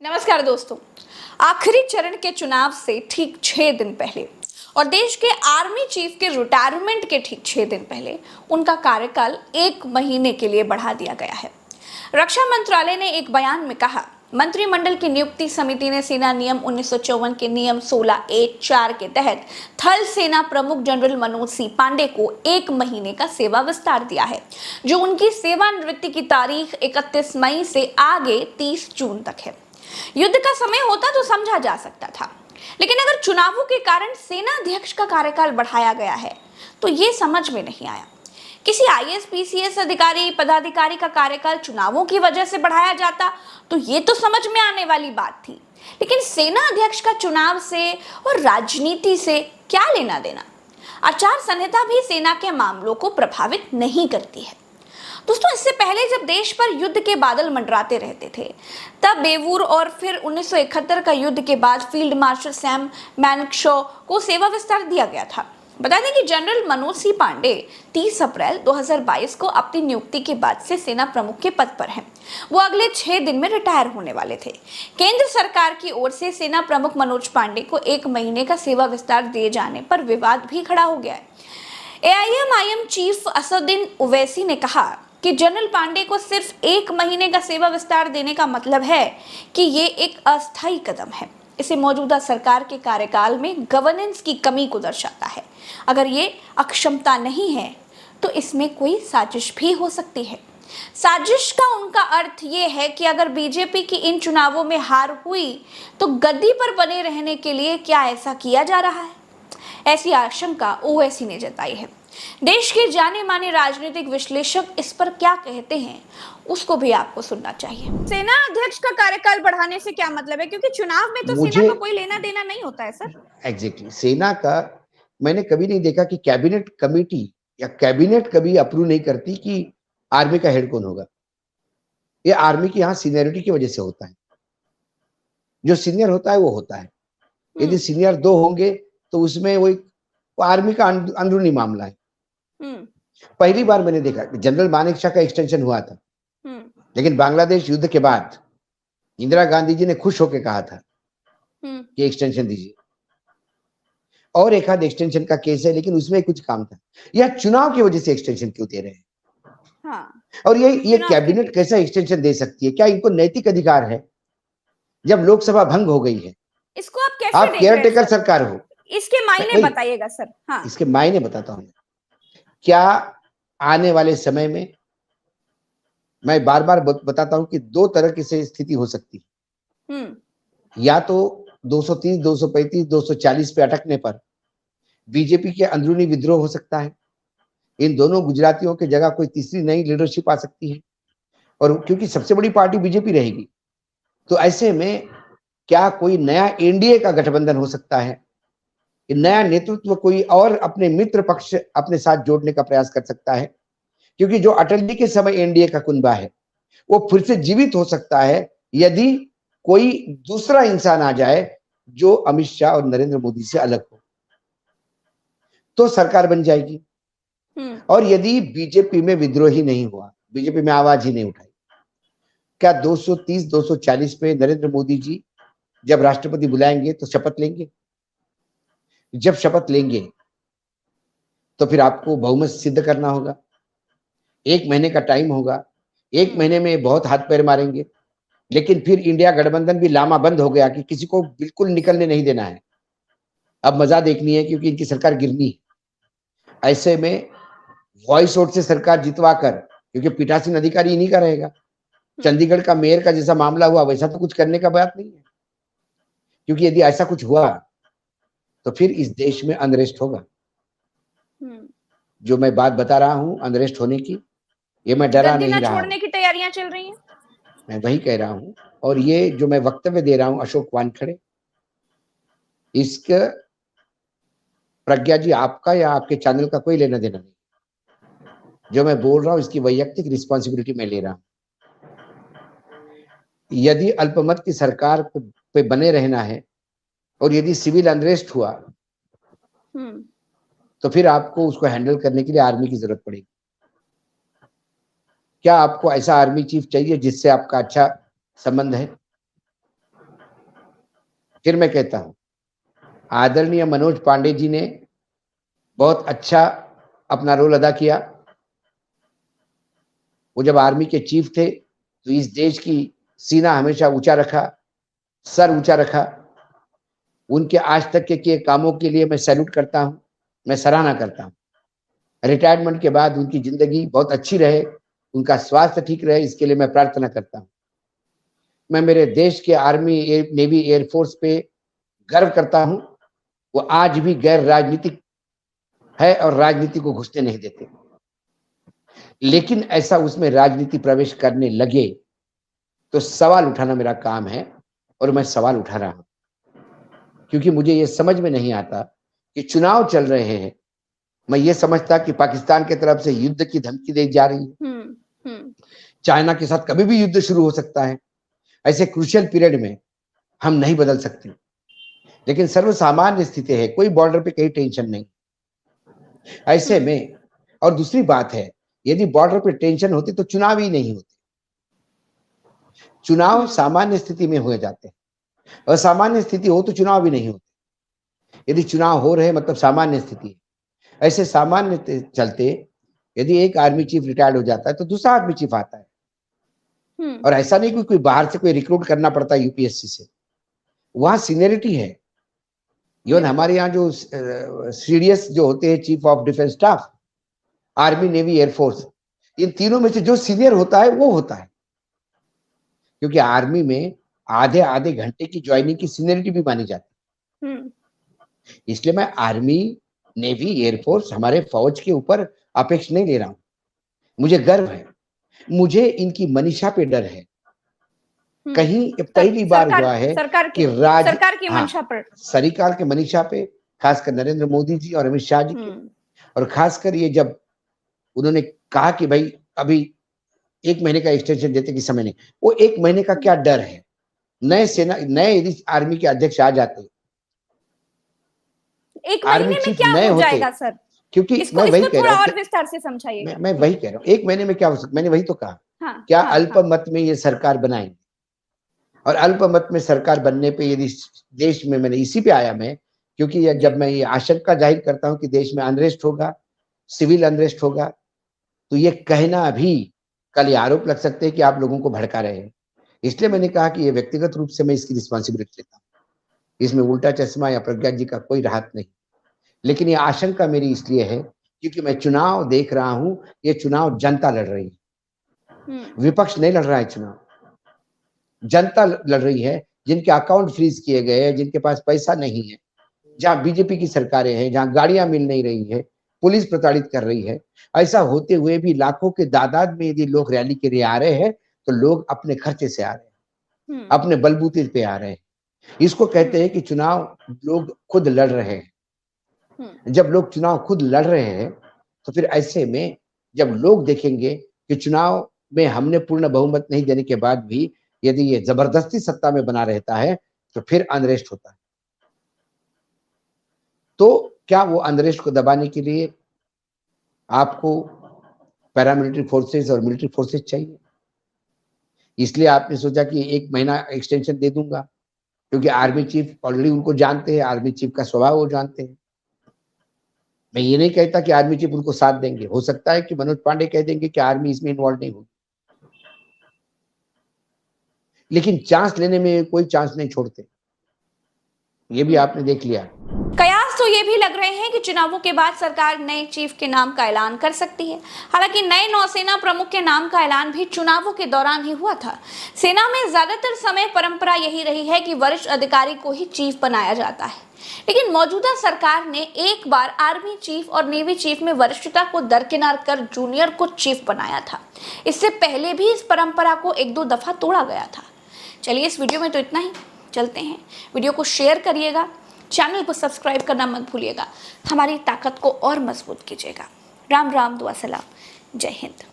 नमस्कार दोस्तों। आखिरी चरण के चुनाव से ठीक 6 दिन पहले और देश के आर्मी चीफ के रिटायरमेंट के ठीक 6 दिन पहले उनका कार्यकाल 1 महीने के लिए बढ़ा दिया गया है। रक्षा मंत्रालय ने एक बयान में कहा, मंत्रिमंडल की नियुक्ति समिति ने सेना नियम 1954 के नियम 16(a)(4) के तहत थल सेना प्रमुख जनरल मनोज सिंह पांडे को 1 महीने का सेवा विस्तार दिया है, जो उनकी सेवानिवृत्ति की तारीख 31 मई से आगे 30 जून तक है। युद्ध का समय होता तो समझा जा सकता था, लेकिन अगर चुनावों के कारण सेना अध्यक्ष का कार्यकाल बढ़ाया गया है तो ये समझ में नहीं आया। किसी आईएएस पीसीएस अधिकारी पदाधिकारी का कार्यकाल चुनावों की वजह से बढ़ाया जाता तो ये तो समझ में आने वाली बात थी, लेकिन सेना अध्यक्ष का चुनाव से और राजनीति से क्या लेना देना। आचार संहिता भी सेना के मामलों को प्रभावित नहीं करती है। दोस्तों, इससे पहले जब देश पर युद्ध के बादल मंडराते रहते थे, तब बेवूर और फिर 1971 का युद्ध के बाद फील्ड मार्शल सैम मैनेक्शॉ को सेवा विस्तार दिया गया था। बता दें कि जनरल मनोज सिंह पांडे 30 अप्रैल 2022 को अपनी नियुक्ति के बाद से सेना प्रमुख के पद पर हैं। वो अगले 6 दिन में रिटायर होने वाले थे। केंद्र सरकार की ओर से सेना प्रमुख मनोज पांडे को 1 महीने का सेवा विस्तार दिए जाने पर विवाद भी खड़ा हो गया है। एआईएमआईएम चीफ असदुद्दीन ओवैसी ने कहा कि जनरल पांडे को सिर्फ 1 महीने का सेवा विस्तार देने का मतलब है कि ये एक अस्थायी कदम है। इसे मौजूदा सरकार के कार्यकाल में गवर्नेंस की कमी को दर्शाता है। अगर ये अक्षमता नहीं है तो इसमें कोई साजिश भी हो सकती है। साजिश का उनका अर्थ ये है कि अगर बीजेपी की इन चुनावों में हार हुई तो गद्दी पर बने रहने के लिए क्या ऐसा किया जा रहा है? ऐसी आशंका ओवैसी ने जताई है। देश के जाने माने राजनीतिक विश्लेषक इस पर क्या कहते हैं, उसको भी आपको सुनना चाहिए। सेना अध्यक्ष का कार्यकाल बढ़ाने से क्या मतलब है? क्योंकि चुनाव में तो सेना का कोई लेना देना नहीं होता है सर। एग्जैक्टली सेना का मैंने कभी नहीं देखा कि कैबिनेट कमेटी या कैबिनेट कभी अप्रूव नहीं करती कि आर्मी का हेड कौन होगा। ये आर्मी की यहाँ सीनियरिटी की वजह से होता है। जो सीनियर होता है वो होता है। यदि सीनियर 2 होंगे तो उसमें वो आर्मी का अंदरूनी मामला है। पहली बार मैंने देखा कि जनरल मानेकशॉ का एक्सटेंशन हुआ था, लेकिन बांग्लादेश युद्ध के बाद इंदिरा गांधी जी ने खुश होकर कहा था कि एक्सटेंशन दीजिए। और एक आध एक्सटेंशन का केस है, लेकिन उसमें कुछ काम था। यह चुनाव की वजह से एक्सटेंशन क्यों दे रहे हैं? हाँ। और ये कैबिनेट कैसा एक्सटेंशन दे सकती है? क्या इनको नैतिक अधिकार है जब लोकसभा भंग हो गई है? इसको आप कैसे आप केयरटेकर सरकार हो। इसके मायने बताइएगा सर। हाँ, इसके मायने बताता हूं। क्या आने वाले समय में, मैं बार बार बताता हूं कि 2 तरह की से स्थिति हो सकती है। या तो 230, 235, 240 पे अटकने पर बीजेपी के अंदरूनी विद्रोह हो सकता है। इन दोनों गुजरातियों की जगह कोई तीसरी नई लीडरशिप आ सकती है, और क्योंकि सबसे बड़ी पार्टी बीजेपी रहेगी, तो ऐसे में क्या कोई नया एनडीए का गठबंधन हो सकता है? नया नेतृत्व कोई और अपने मित्र पक्ष अपने साथ जोड़ने का प्रयास कर सकता है, क्योंकि जो अटल जी के समय एनडीए का कुनबा है वो फिर से जीवित हो सकता है यदि कोई दूसरा इंसान आ जाए जो अमित शाह और नरेंद्र मोदी से अलग हो, तो सरकार बन जाएगी। और यदि बीजेपी में विद्रोह ही नहीं हुआ, बीजेपी में आवाज ही नहीं उठाई, क्या 230, 240 पे नरेंद्र मोदी जी जब राष्ट्रपति बुलाएंगे तो शपथ लेंगे? जब शपथ लेंगे तो फिर आपको बहुमत सिद्ध करना होगा। 1 महीने का टाइम होगा। 1 महीने में बहुत हाथ पैर मारेंगे, लेकिन फिर इंडिया गठबंधन भी लामा बंद हो गया कि किसी को बिल्कुल निकलने नहीं देना है। अब मजा देखनी है, क्योंकि इनकी सरकार गिरनी है। ऐसे में वॉइस वोट से सरकार जितवा कर, क्योंकि पीठासीन अधिकारी इन्हीं का रहेगा। चंडीगढ़ का मेयर का जैसा मामला हुआ वैसा तो कुछ करने का बात नहीं है, क्योंकि यदि ऐसा कुछ हुआ तो फिर इस देश में अनरेस्ट होगा। जो मैं बात बता रहा हूं अनरेस्ट होने की, ये मैं डरा नहीं रहा, छोड़ने की तैयारियां चल रही हैं, मैं वही कह रहा हूं। और ये जो मैं वक्तव्य दे रहा हूं अशोक वानखड़े, इसका प्रज्ञा जी आपका या आपके चैनल का कोई लेना देना नहीं। जो मैं बोल रहा हूं इसकी वैयक्तिक रिस्पॉन्सिबिलिटी मैं ले रहा हूं। यदि अल्पमत की सरकार पे बने रहना है और यदि सिविल अनरेस्ट हुआ तो फिर आपको उसको हैंडल करने के लिए आर्मी की जरूरत पड़ेगी। क्या आपको ऐसा आर्मी चीफ चाहिए जिससे आपका अच्छा संबंध है? फिर मैं कहता हूं, आदरणीय मनोज पांडे जी ने बहुत अच्छा अपना रोल अदा किया। वो जब आर्मी के चीफ थे तो इस देश की सीना हमेशा ऊंचा रखा, सर ऊंचा रखा। उनके आज तक के किए कामों के लिए मैं सैल्यूट करता हूं, मैं सराहना करता हूं। रिटायरमेंट के बाद उनकी जिंदगी बहुत अच्छी रहे, उनका स्वास्थ्य ठीक रहे, इसके लिए मैं प्रार्थना करता हूं। मैं मेरे देश के आर्मी, नेवी, एयरफोर्स पे गर्व करता हूं। वो आज भी गैर राजनीतिक है और राजनीति को घुसने नहीं देते। लेकिन ऐसा उसमें राजनीति प्रवेश करने लगे तो सवाल उठाना मेरा काम है और मैं सवाल उठा रहा हूं, क्योंकि मुझे ये समझ में नहीं आता कि चुनाव चल रहे हैं, मैं ये समझता कि पाकिस्तान की तरफ से युद्ध की धमकी दी जा रही है। चाइना के साथ कभी भी युद्ध शुरू हो सकता है। ऐसे क्रूशियल पीरियड में हम नहीं बदल सकते। लेकिन सर्वसामान्य स्थिति है, कोई बॉर्डर पे कहीं टेंशन नहीं। ऐसे में और दूसरी बात है, यदि बॉर्डर पे टेंशन होती तो चुनाव ही नहीं होते। चुनाव सामान्य स्थिति में हो जाते हैं, असामान्य स्थिति हो तो चुनाव भी नहीं होते। यदि चुनाव हो रहे मतलब सामान्य स्थिति है। ऐसे सामान्य चलते यदि एक आर्मी चीफ रिटायर्ड हो जाता है तो दूसरा आर्मी चीफ आता है। और ऐसा नहीं कि कोई बाहर से कोई रिक्रूट करना पड़ता है यूपीएससी से, वहां सीनियरिटी है। इवन हमारे यहाँ जो सीडीएस जो होते हैं, chief of defence staff, army, navy, air force, इन तीनों में से जो सीनियर होता है वो होता है। क्योंकि आर्मी में आधे आधे घंटे की ज्वाइनिंग की सीनियरिटी भी मानी जाती है। इसलिए मैं आर्मी, नेवी, एयरफोर्स, हमारे फौज के ऊपर अपेक्षा नहीं ले रहा हूं। मुझे गर्व है, मुझे इनकी मनीषा पे डर है। कहीं पहली बार हुआ है सरकार कि सरकार की मंशा पर, सरकार के मनीषा पे, खासकर नरेंद्र मोदी जी और अमित शाह जी के, और खासकर ये जब उन्होंने कहा कि भाई अभी 1 महीने का एक्सटेंशन देते कि समय नहीं, वो 1 महीने का क्या डर है। नए यदि आर्मी के अध्यक्ष आ जाते, 1 महीने में क्या हो जाएगा सर? क्योंकि मैं वही कह रहा हूँ, और विस्तार से समझाइएगा। मैं वही कह रहा हूँ, 1 महीने में क्या हो सकता, मैंने वही तो कहा। क्या अल्पमत में ये सरकार बनाएंगे? और अल्पमत में सरकार बनने पे यदि देश में, मैंने इसी पे आया मैं, क्योंकि जब मैं ये आशंका जाहिर करता हूं कि देश में अनरेस्ट होगा, सिविल अनरेस्ट होगा, तो ये कहना भी कल ये आरोप लग सकते हैं कि आप लोगों को भड़का रहे हैं। इसलिए मैंने कहा कि ये व्यक्तिगत रूप से मैं इसकी रिस्पॉन्सिबिलिटी लेता हूँ। इसमें उल्टा चश्मा या प्रज्ञा जी का कोई राहत नहीं। लेकिन ये आशंका मेरी इसलिए है क्योंकि मैं चुनाव देख रहा हूं, ये चुनाव जनता लड़ रही है, विपक्ष नहीं लड़ रहा है चुनाव। जनता लड़ रही है, जिनके अकाउंट फ्रीज किए गए हैं, जिनके पास पैसा नहीं है, जहां बीजेपी की सरकारें हैं, जहां गाड़ियां मिल नहीं रही है, पुलिस प्रताड़ित कर रही है। ऐसा होते हुए भी लाखों के तादाद में यदि लोग रैली के लिए आ रहे हैं तो लोग अपने खर्चे से आ रहे हैं, अपने बलबूते पे आ रहे हैं। इसको कहते हैं कि चुनाव लोग खुद लड़ रहे हैं। जब लोग चुनाव खुद लड़ रहे हैं तो फिर ऐसे में जब लोग देखेंगे कि चुनाव में हमने पूर्ण बहुमत नहीं देने के बाद भी यदि ये जबरदस्ती सत्ता में बना रहता है तो फिर अनरेस्ट होता है। तो क्या वो अनरेस्ट को दबाने के लिए आपको पैरामिलिट्री फोर्सेस और मिलिट्री फोर्सेस चाहिए? इसलिए आपने सोचा कि 1 महीना एक्सटेंशन दे दूंगा, क्योंकि आर्मी चीफ ऑलरेडी उनको जानते हैं, आर्मी चीफ का स्वभाव वो जानते हैं। मैं ये नहीं कहता कि आर्मी चीफ उनको साथ देंगे, हो सकता है कि मनोज पांडे कह देंगे कि आर्मी इसमें इन्वॉल्व नहीं होगी, लेकिन चांस लेने में कोई चांस नहीं छोड़ते। ये भी आपने देख लिया। कयास तो ये भी लग रहे हैं कि चुनावों के बाद सरकार नए चीफ के नाम का ऐलान कर सकती है। हालांकि नए नौसेना प्रमुख के नाम का ऐलान भी चुनावों के दौरान ही हुआ था। सेना में ज्यादातर समय परंपरा यही रही है कि वरिष्ठ अधिकारी को ही चीफ बनाया जाता है, लेकिन मौजूदा सरकार ने एक बार आर्मी चीफ और नेवी चीफ में वरिष्ठता को दरकिनार कर जूनियर को चीफ बनाया था। इससे पहले भी इस परंपरा को 1-2 दफा तोड़ा गया था। चलिए, इस वीडियो में तो इतना ही। चलते हैं, वीडियो को शेयर करिएगा, चैनल को सब्सक्राइब करना मत भूलिएगा, हमारी ताकत को और मजबूत कीजिएगा। राम राम, दुआ सलाम, जय हिंद।